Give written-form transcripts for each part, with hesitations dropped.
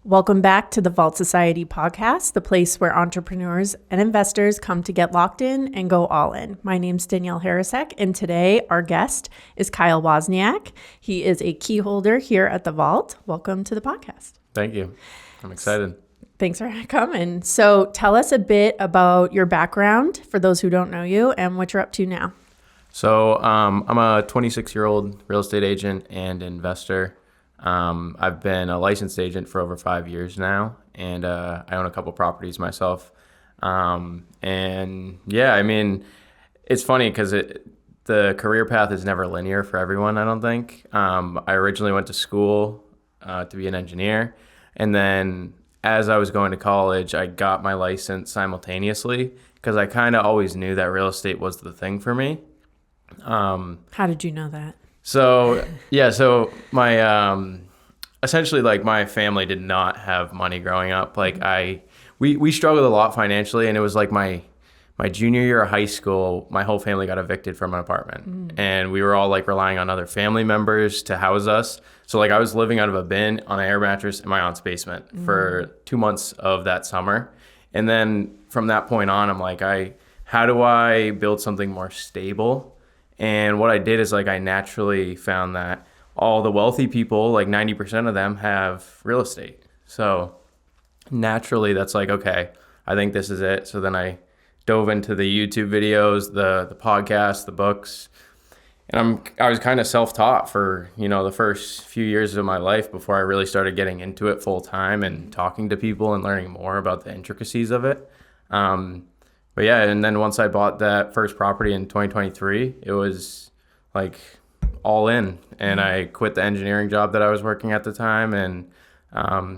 Welcome back to the Vault Society podcast, the place where entrepreneurs and investors come to get locked in and go all in. My name's Danielle Hampshire, and today our guest is Kyle Waszeciak. He is a key holder here at the Vault. Welcome to the podcast. Thank you. I'm excited. Thanks for coming. So tell us a bit about your background for those who don't know you and what you're up to now. So I'm a 26-year-old real estate agent and investor. I've been a licensed agent for over 5 years now, and I own a couple properties myself. And yeah, I mean, it's funny because the career path is never linear for everyone, I don't think. I originally went to school to be an engineer, and then as I was going to college, I got my license simultaneously because I kind of always knew that real estate was the thing for me. How did you know that? So my essentially, like, my family did not have money growing up. Like, we struggled a lot financially, and it was like my junior year of high school, my whole family got evicted from an apartment, and we were all like relying on other family members to house us. So like I was living out of a bin on an air mattress in my aunt's basement for 2 months of that summer, and then from that point on, I'm like, how do I build something more stable? And what I did is, like, I naturally found that all the wealthy people, like 90% of them, have real estate. So naturally, that's like, okay, I think this is it. So then I dove into the YouTube videos, the podcasts, the books, and I was kind of self-taught for, the first few years of my life before I really started getting into it full time and talking to people and learning more about the intricacies of it. But yeah, and then once I bought that first property in 2023, it was like all in, and I quit the engineering job that I was working at the time, and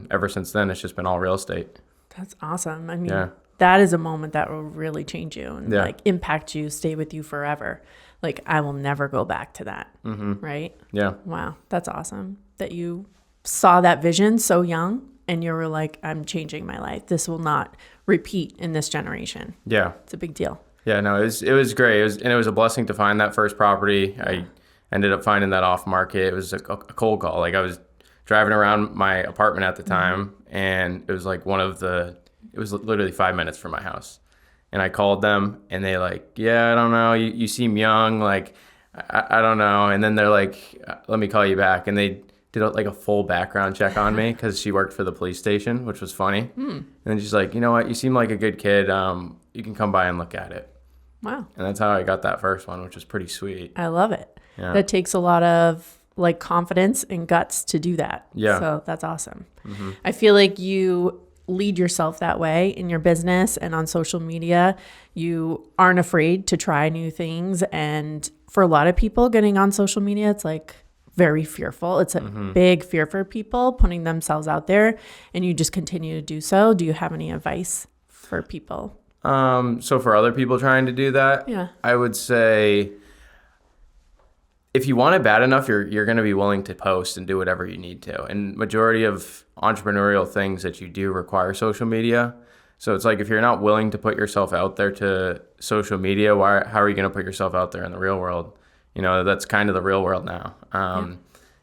ever since then, it's just been all real estate. That's awesome. I mean, that is a moment that will really change you and like impact you, stay with you forever. Like, I will never go back to that, right? Yeah. Wow, that's awesome that you saw that vision so young. And you were like, I'm changing my life. This will not repeat in this generation. Yeah. It's a big deal. Yeah, no, it was great. It was a blessing to find that first property. Yeah. I ended up finding that off market. It was a cold call. Like, I was driving around my apartment at the time, and it was like it was literally 5 minutes from my house. And I called them, and they like, yeah, I don't know. You seem young. Like, I don't know. And then they're like, let me call you back. And they did like a full background check on me because she worked for the police station, which was funny. And then she's like, you know what? You seem like a good kid. You can come by and look at it. Wow. And that's how I got that first one, which was pretty sweet. I love it. Yeah. That takes a lot of like confidence and guts to do that. Yeah. So that's awesome. I feel like you lead yourself that way in your business and on social media. You aren't afraid to try new things. And for a lot of people getting on social media, it's like very fearful. It's a big fear for people putting themselves out there, and you just continue to do so. Do you have any advice for people? So for other people trying to do that, I would say if you want it bad enough, you're going to be willing to post and do whatever you need to. And majority of entrepreneurial things that you do require social media. So it's like, if you're not willing to put yourself out there to social media, how are you going to put yourself out there in the real world? That's kind of the real world now.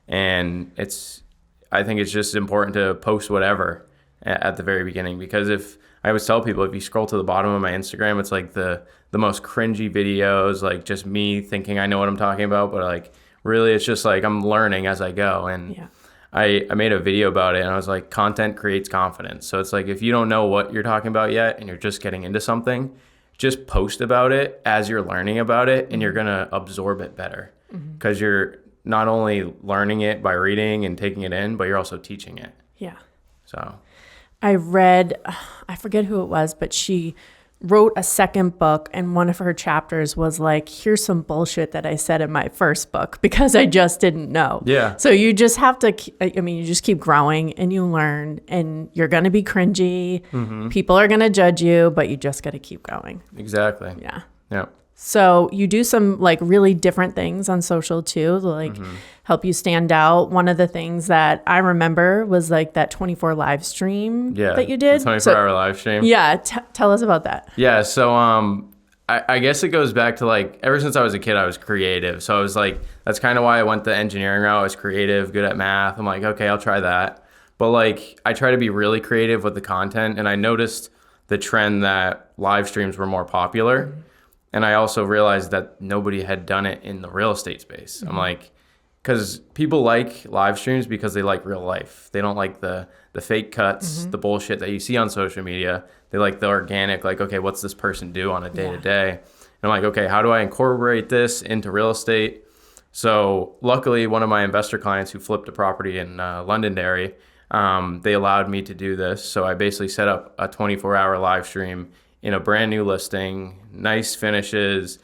And I think it's just important to post whatever at the very beginning, because if I always tell people, if you scroll to the bottom of my Instagram, it's like the most cringy videos, like just me thinking I know what I'm talking about, but like really it's just like I'm learning as I go. And I made a video about it, and I was like, content creates confidence. So it's like, if you don't know what you're talking about yet and you're just getting into something, just post about it as you're learning about it, and you're going to absorb it better because you're not only learning it by reading and taking it in, but you're also teaching it. Yeah. So I read, I forget who it was, but she wrote a second book, and one of her chapters was like, here's some bullshit that I said in my first book because I just didn't know. Yeah. So you just have to, you just keep growing and you learn, and you're going to be cringy. People are going to judge you, but you just got to keep going. Exactly. Yeah. Yeah. So you do some like really different things on social too, like help you stand out. One of the things that I remember was like that 24 live stream that you did. 24-hour live stream. Yeah. Tell us about that. Yeah. So I guess it goes back to like, ever since I was a kid, I was creative. So I was like, that's kind of why I went the engineering route. I was creative, good at math. I'm like, okay, I'll try that. But like I try to be really creative with the content, and I noticed the trend that live streams were more popular. And I also realized that nobody had done it in the real estate space. I'm like, because people like live streams because they like real life. They don't like the fake cuts, the bullshit that you see on social media. They like the organic, like, okay, what's this person do on a day to day? And I'm like, okay, how do I incorporate this into real estate? So luckily, one of my investor clients who flipped a property in Londonderry, they allowed me to do this. So I basically set up a 24-hour live stream in a brand new listing, nice finishes.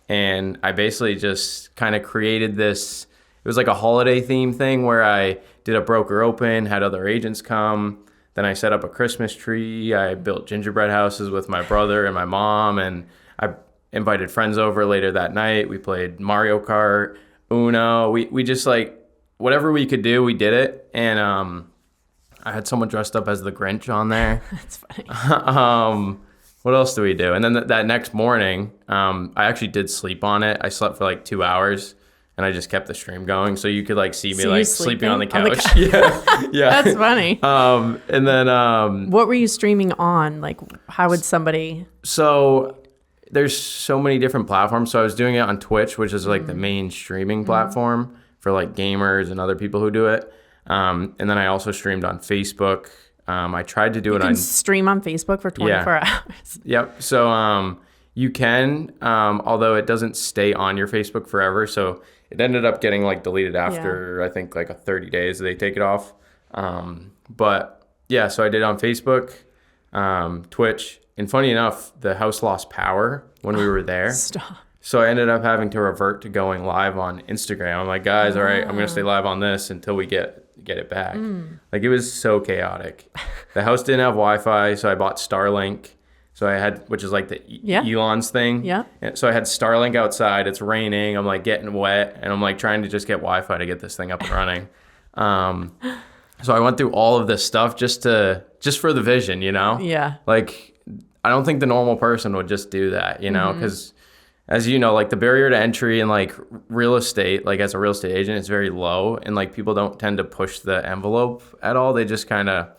And I basically just kind of created this. It was like a holiday theme thing where I did a broker open, had other agents come. Then I set up a Christmas tree. I built gingerbread houses with my brother and my mom. And I invited friends over later that night. We played Mario Kart, Uno. We just like, whatever we could do, we did it. And I had someone dressed up as the Grinch on there. That's funny. What else do we do? And then that next morning, I actually did sleep on it. I slept for like 2 hours. And I just kept the stream going, so you could like see me like sleeping on the couch. Yeah. That's funny. And then what were you streaming on? Like, how would somebody? So there's so many different platforms. So I was doing it on Twitch, which is like the main streaming platform for like gamers and other people who do it. And then I also streamed on Facebook. I tried to do it on stream on Facebook for 24 hours. Yep. So you can, although it doesn't stay on your Facebook forever. So it ended up getting like deleted after I think like 30 days they take it off. But yeah, so I did it on Facebook, Twitch, and funny enough, the house lost power when we were there. Stop. So I ended up having to revert to going live on Instagram. I'm like, guys, all right, I'm gonna stay live on this until we get it back. Like it was so chaotic. The house didn't have Wi-Fi, so I bought Starlink. So I had, which is like the Elon's thing. Yeah. So I had Starlink outside. It's raining. I'm like getting wet, and I'm like trying to just get Wi-Fi to get this thing up and running. So I went through all of this stuff just for the vision, you know? Yeah. Like I don't think the normal person would just do that, you know? Because as you know, like the barrier to entry in like real estate, like as a real estate agent, is very low, and like people don't tend to push the envelope at all. They just kind of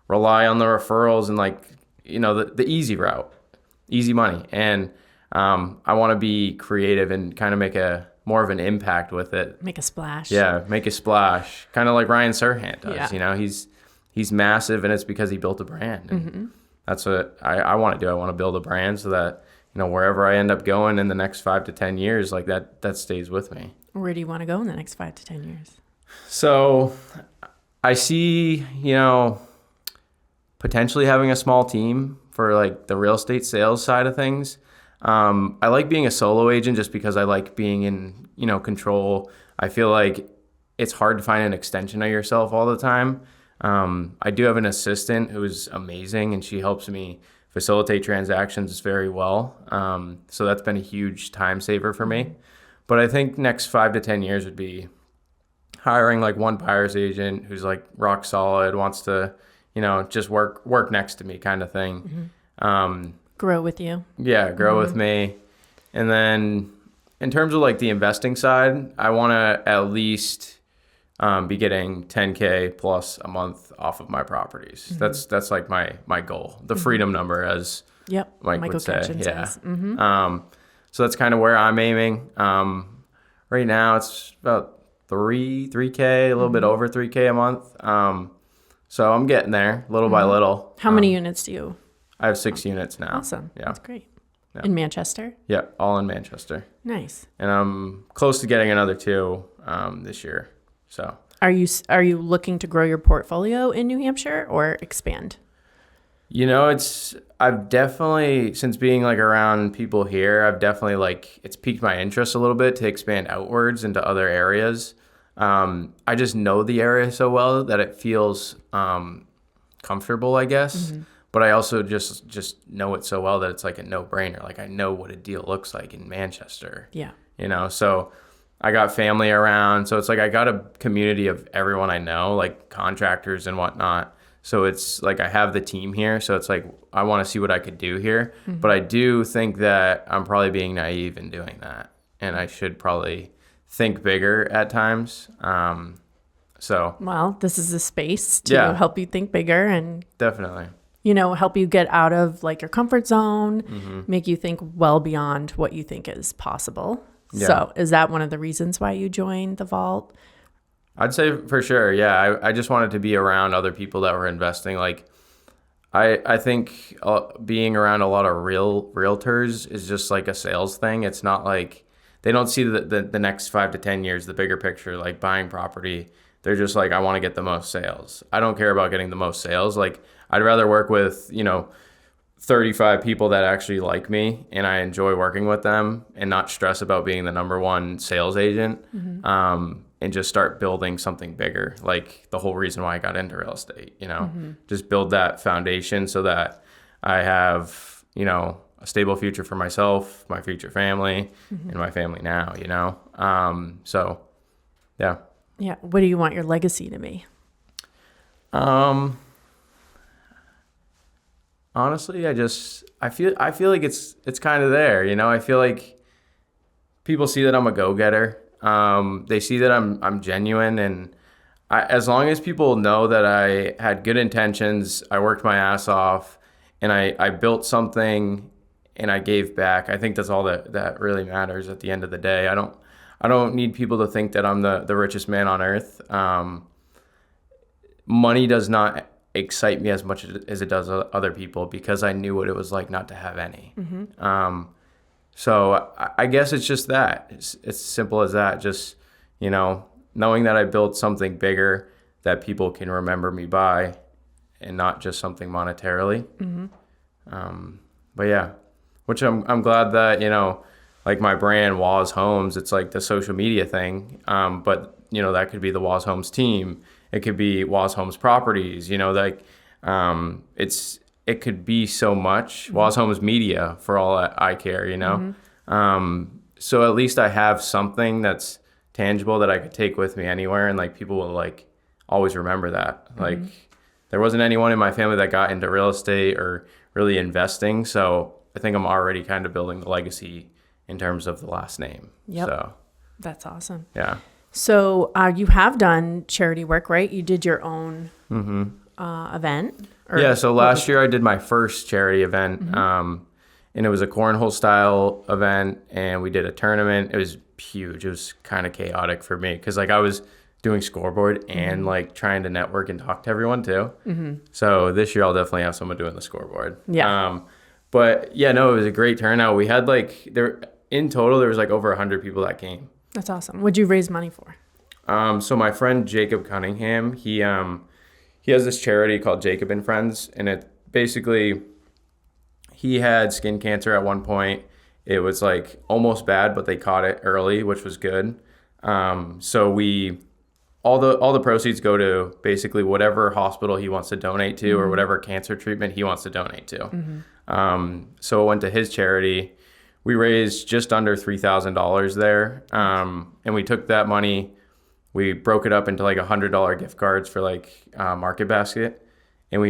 rely on the referrals and like, you know, the easy route, easy money. And I want to be creative and kind of make more of an impact with it. Make a splash. Yeah, make a splash. Kind of like Ryan Serhant does. Yeah. You know, he's massive, and it's because he built a brand. And that's what I want to do. I want to build a brand so that, you know, wherever I end up going in the next 5 to 10 years, like that stays with me. Where do you want to go in the next 5 to 10 years? So I see, you know, potentially having a small team for like the real estate sales side of things. I like being a solo agent just because I like being in, you know, control. I feel like it's hard to find an extension of yourself all the time. I do have an assistant who's amazing, and she helps me facilitate transactions very well. So that's been a huge time saver for me. But I think next 5 to 10 years would be hiring like one buyer's agent who's like rock solid, wants to, you know, just work next to me kind of thing. Grow with you. Yeah, grow with me. And then in terms of like the investing side, I want to at least be getting 10K plus a month off of my properties. That's like my goal, the freedom number, as Mike would say. Says. So that's kind of where I'm aiming. Right now it's about 3K, a little bit over 3K a month. So I'm getting there little by little. How many units do you? I have 6 units now. Awesome. Yeah. That's great. Yeah. In Manchester? Yeah, all in Manchester. Nice. And I'm close to getting another 2 this year. So are you looking to grow your portfolio in New Hampshire or expand? You know, I've definitely, since being like around people here, I've definitely like, it's piqued my interest a little bit to expand outwards into other areas. I just know the area so well that it feels comfortable, I guess. But I also just know it so well that it's like a no-brainer. Like I know what a deal looks like in Manchester. Yeah. You know, so I got family around. So it's like I got a community of everyone I know, like contractors and whatnot. So it's like I have the team here. So it's like I want to see what I could do here. But I do think that I'm probably being naive in doing that. And I should probably think bigger at times. So, Well, this is a space to Yeah. help you think bigger and, definitely. help you get out of like your comfort zone, Mm-hmm. make you think well beyond what you think is possible. Yeah. So, is that one of the reasons why you joined the vault? I'd say for sure. Yeah. I just wanted to be around other people that were investing. Like, I think being around a lot of realtors is just like a sales thing. It's not like they don't see the next 5 to 10 years, the bigger picture, like buying property. They're just like, I want to get the most sales. I don't care about getting the most sales. Like, I'd rather work with, 35 people that actually like me and I enjoy working with them and not stress about being the number one sales agent, and just start building something bigger. Like the whole reason why I got into real estate, just build that foundation so that I have, a stable future for myself, my future family, and my family now, So, yeah. Yeah. What do you want your legacy to be? Honestly, I feel like it's kind of there, I feel like people see that I'm a go-getter. They see that I'm genuine, and as long as people know that I had good intentions, I worked my ass off, and I built something, and I gave back. I think that's all that really matters at the end of the day. I don't need people to think that I'm the richest man on earth. Money does not excite me as much as it does other people because I knew what it was like not to have any. So I guess it's just that. It's simple as that. Just, knowing that I built something bigger that people can remember me by and not just something monetarily. But yeah, which I'm glad that, like my brand, Waz Homes, it's like the social media thing. But, that could be the Waz Homes team. It could be Waz Homes Properties, it could be so much. Waz Homes Media, for all I care, So at least I have something that's tangible that I could take with me anywhere, and like people will like always remember that. Like there wasn't anyone in my family that got into real estate or really investing, so I think I'm already kind of building the legacy in terms of the last name. Yep. So That's awesome. yeah. So you have done charity work, right? You did your own event? Yeah, so last year I did my first charity event, and it was a cornhole style event, and we did a tournament. It was huge. It was kind of chaotic for me because like I was doing scoreboard and like trying to network and talk to everyone too. So this year I'll definitely have someone doing the scoreboard. Yeah. But yeah, no, it was a great turnout. We had in total there was like over 100 people that came. That's awesome. What'd you raise money for? So my friend Jacob Cunningham, he has this charity called Jacob and Friends, and it basically, he had skin cancer at one point. It was like almost bad, but they caught it early, which was good. So all the proceeds go to basically whatever hospital he wants to donate to or whatever cancer treatment he wants to donate to. So it went to his charity. We raised just under $3,000 there. And we took that money, we broke it up into like $100 gift cards for like Market Basket. And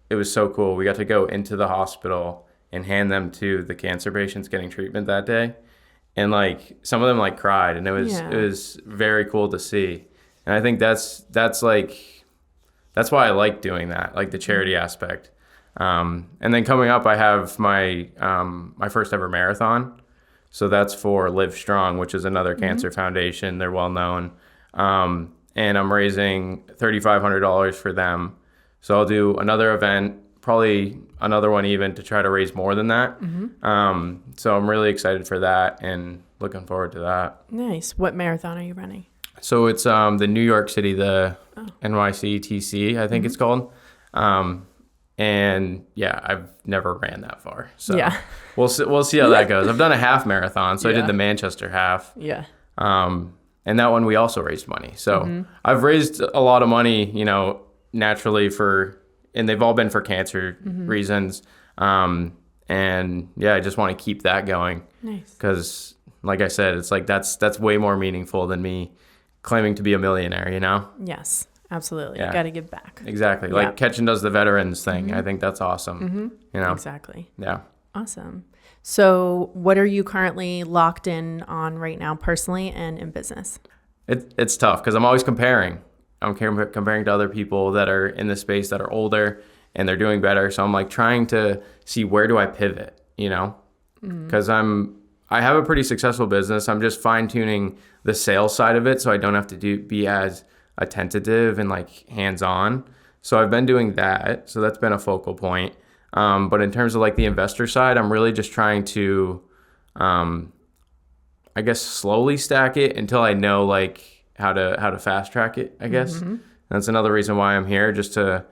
it was so cool. We got to go into the hospital and hand them to the cancer patients getting treatment that day. And like some of them like cried, and it was very cool to see. And I think that's why I like doing that, like the charity aspect. And then coming up, I have my first ever marathon. So that's for Live Strong, which is another cancer foundation. They're well known. And I'm raising $3,500 for them. So I'll do another event, probably another one even, to try to raise more than that. So I'm really excited for that and looking forward to that. Nice. What marathon are you running? So it's the New York City, the NYCTC, I think it's called. And yeah, I've never ran that far. So Yeah. we'll see how that goes. I've done a half marathon, so I did the Manchester half. Yeah. And that one we also raised money. So I've raised a lot of money, naturally and they've all been for cancer reasons. And yeah, I just want to keep that going. Nice. Because like I said, it's like that's way more meaningful than me claiming to be a millionaire, Yes, absolutely. Yeah. You got to give back. Exactly. Like Ketchen does the veterans thing. I think that's awesome. Exactly. Yeah. Awesome. So what are you currently locked in on right now, personally and in business? It's tough because I'm always comparing. I'm comparing to other people that are in the space that are older and they're doing better. So I'm like trying to see, where do I pivot, you know? Because I have a pretty successful business. I'm just fine tuning the sales side of it so I don't have to be as attentive and like hands-on. So I've been doing that. So that's been a focal point. But in terms of like the investor side, I'm really just trying to, I guess, slowly stack it until I know like how to fast track it, I guess. That's another reason why I'm here, just to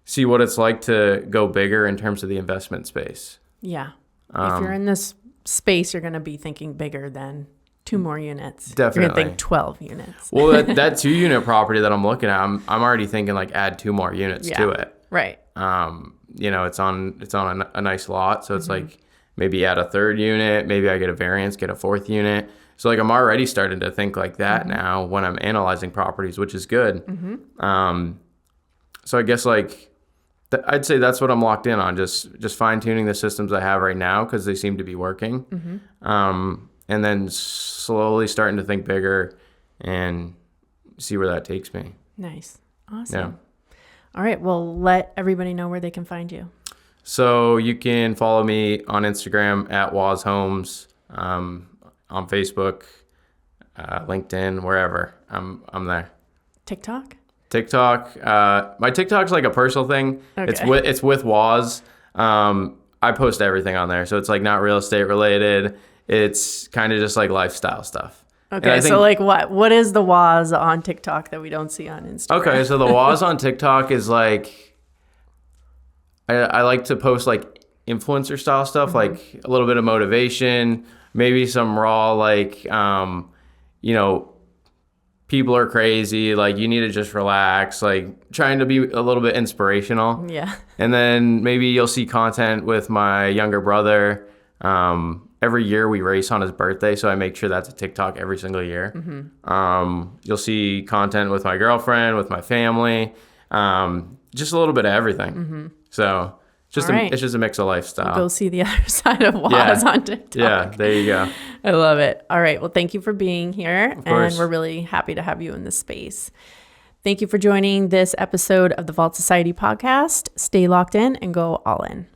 see what it's like to go bigger in terms of the investment space. Yeah. If you're in this space, you're going to be thinking bigger than 2 more units. Definitely. You're going to think 12 units. Well, that 2-unit property that I'm looking at, I'm already thinking like add 2 more units to it. Right. You know, it's on a nice lot. So it's like maybe add a 3rd unit, maybe I get a variance, get a 4th unit. So like I'm already starting to think like that now when I'm analyzing properties, which is good. So I guess like I'd say that's what I'm locked in on, just fine tuning the systems I have right now because they seem to be working. And then slowly starting to think bigger and see where that takes me. Nice. Awesome. Yeah. All right. Well, let everybody know where they can find you. So you can follow me on Instagram at Waz Homes, on Facebook, LinkedIn, wherever. I'm there. TikTok? My TikTok's like a personal thing. Okay. It's with Waz. I post everything on there. So it's like not real estate related. It's kind of just like lifestyle stuff. Okay, so like what is the Waz on TikTok that we don't see on Instagram? Okay, so the Waz on TikTok is like, I like to post like influencer style stuff, like a little bit of motivation, maybe some raw like, you know, people are crazy, like you need to just relax, like trying to be a little bit inspirational. Yeah. And then maybe you'll see content with my younger brother. Every year we race on his birthday, so I make sure that's a TikTok every single year. You'll see content with my girlfriend, with my family, just a little bit of everything. So it's just a mix of lifestyle. Go see the other side of Waz on TikTok. Yeah, there you go. I love it. All right. Well, thank you for being here. Of course. And we're really happy to have you in this space. Thank you for joining this episode of the Vault Society podcast. Stay locked in and go all in.